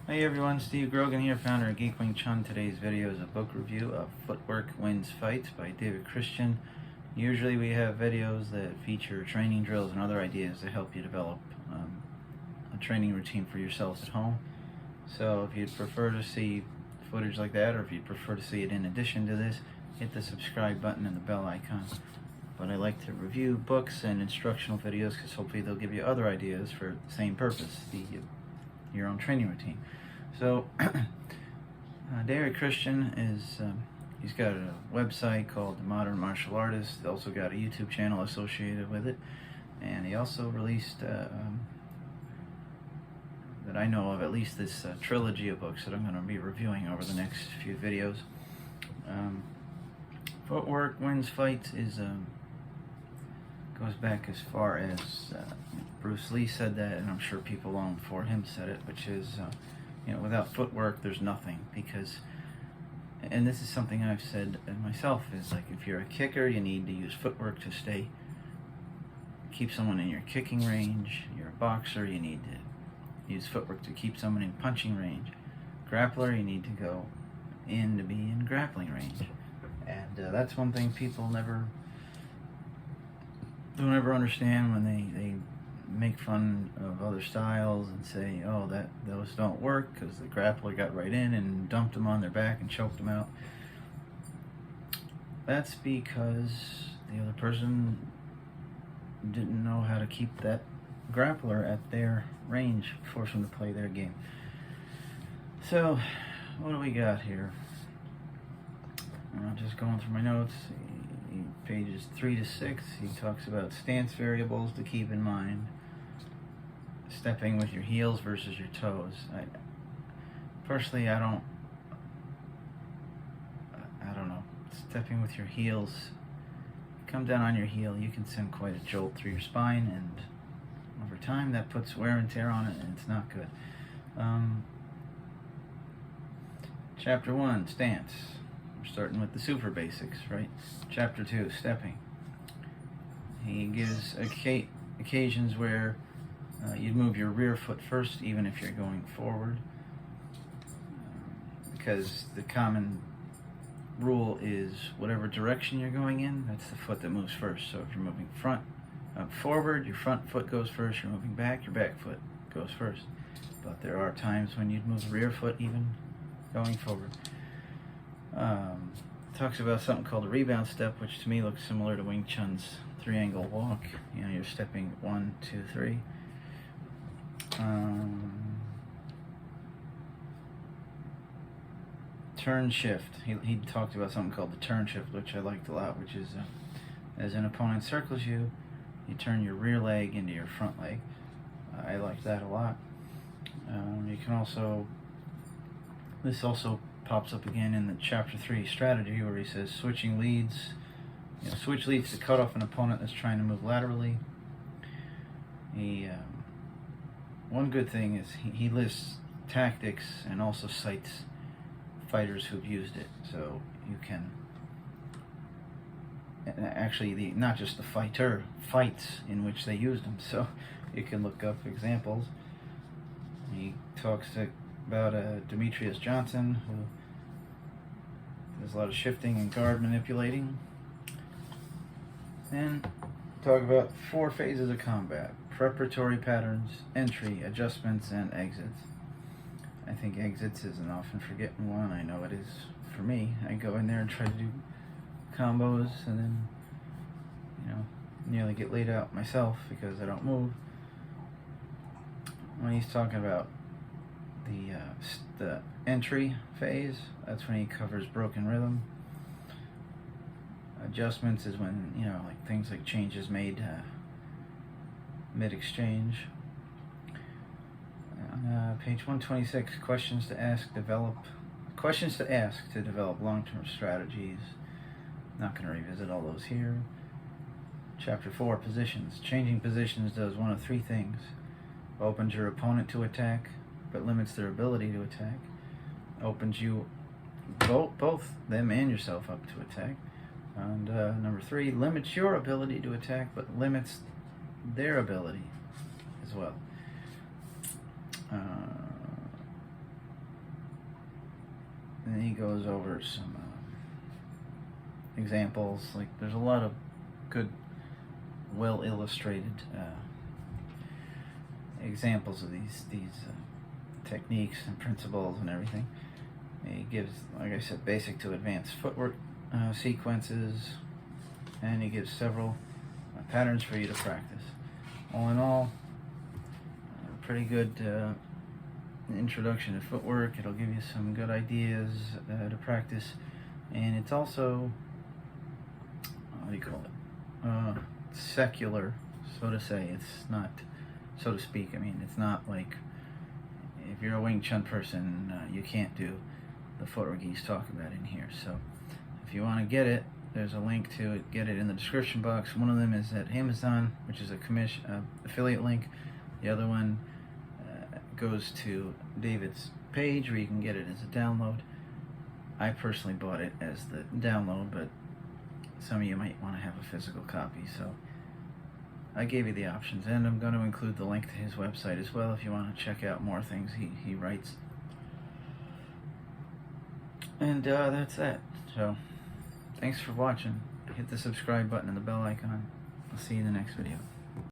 Hey everyone, Steve Grogan here, founder of geekwingchun. Today's video is a book review of Footwork Wins Fights by David Christian. Usually we have videos that feature training drills and other ideas to help you develop a training routine for yourself at home. So if you'd prefer to see footage like that, or if you'd prefer to see it in addition to this, hit the subscribe button and the bell icon. But I like to review books and instructional videos because hopefully they'll give you other ideas for the same purpose, your own training routine. So David Christian is he's got a website called The Modern Martial Artist. He's also got a YouTube channel associated with it, and he also released that I know of, at least this trilogy of books that I'm going to be reviewing over the next few videos. Footwork Wins Fights is goes back as far as Bruce Lee said that, and I'm sure people long before him said it, which is without footwork there's nothing. Because, and this is something I've said myself, is like, if you're a kicker, you need to use footwork to keep someone in your kicking range. You're a boxer, you need to use footwork to keep someone in punching range. Grappler, you need to go in to be in grappling range. And that's one thing people don't ever understand when they make fun of other styles and say, oh, those don't work because the grappler got right in and dumped them on their back and choked them out. That's because the other person didn't know how to keep that grappler at their range, force them to play their game. So what do we got here? I'm just going through my notes. Pages 3 to 6, he talks about stance variables to keep in mind. Stepping with your heels versus your toes. Personally, I don't know. Stepping with your heels, come down on your heel, you can send quite a jolt through your spine, and over time that puts wear and tear on it, and it's not good. Chapter 1, stance. We're starting with the super basics, right? Chapter 2, stepping. He gives occasions where you'd move your rear foot first, even if you're going forward, because the common rule is whatever direction you're going in, that's the foot that moves first. So if you're moving forward, your front foot goes first. You're moving back, your back foot goes first. But there are times when you'd move the rear foot even going forward. Talks about something called a rebound step, which to me looks similar to Wing Chun's three-angle walk. You're stepping 1, 2, 3. Turn shift. He talked about something called the turn shift, which I liked a lot, which is as an opponent circles you, you turn your rear leg into your front leg. I like that a lot. You can also, this also pops up again in the chapter 3 strategy, where he says switching leads. Switch leads to cut off an opponent that's trying to move laterally. One good thing is he lists tactics and also cites fighters who've used it, so you can actually not just the fighter, fights in which they used them, so you can look up examples. He talks about Demetrius Johnson, who does a lot of shifting and guard manipulating. And talk about 4 phases of combat: preparatory patterns, entry, adjustments, and exits. I think exits is an often forgotten one. I know it is for me. I go in there and try to do combos, and then nearly get laid out myself because I don't move. When he's talking about the entry phase, that's when he covers broken rhythm. Adjustments is when like things like changes made mid-exchange. On page 126, questions to ask to develop long-term strategies. Not going to revisit all those here. Chapter 4, positions. Changing positions does one of 3 things: opens your opponent to attack, but limits their ability to attack. Opens you, both them and yourself, up to attack. And number 3, limits your ability to attack, but limits their ability as well. and he goes over some examples. Like, there's a lot of good, well illustrated examples of these techniques and principles and everything. He gives, like I said, basic to advanced footwork sequences, and he gives several patterns for you to practice. All in all, pretty good introduction to footwork. It'll give you some good ideas to practice, and it's also, what do you call it, secular, so to say. It's not, so to speak, I mean, it's not like, if you're a Wing Chun person, you can't do the footwork he's talking about in here. So if you want to get it, there's a link to it. Get it in the description box. One of them is at Amazon, which is a affiliate link. The other one goes to David's page, where you can get it as a download. I personally bought it as the download, but some of you might want to have a physical copy, so I gave you the options, and I'm going to include the link to his website as well if you want to check out more things he writes. And that's that. So thanks for watching. Hit the subscribe button and the bell icon. I'll see you in the next video.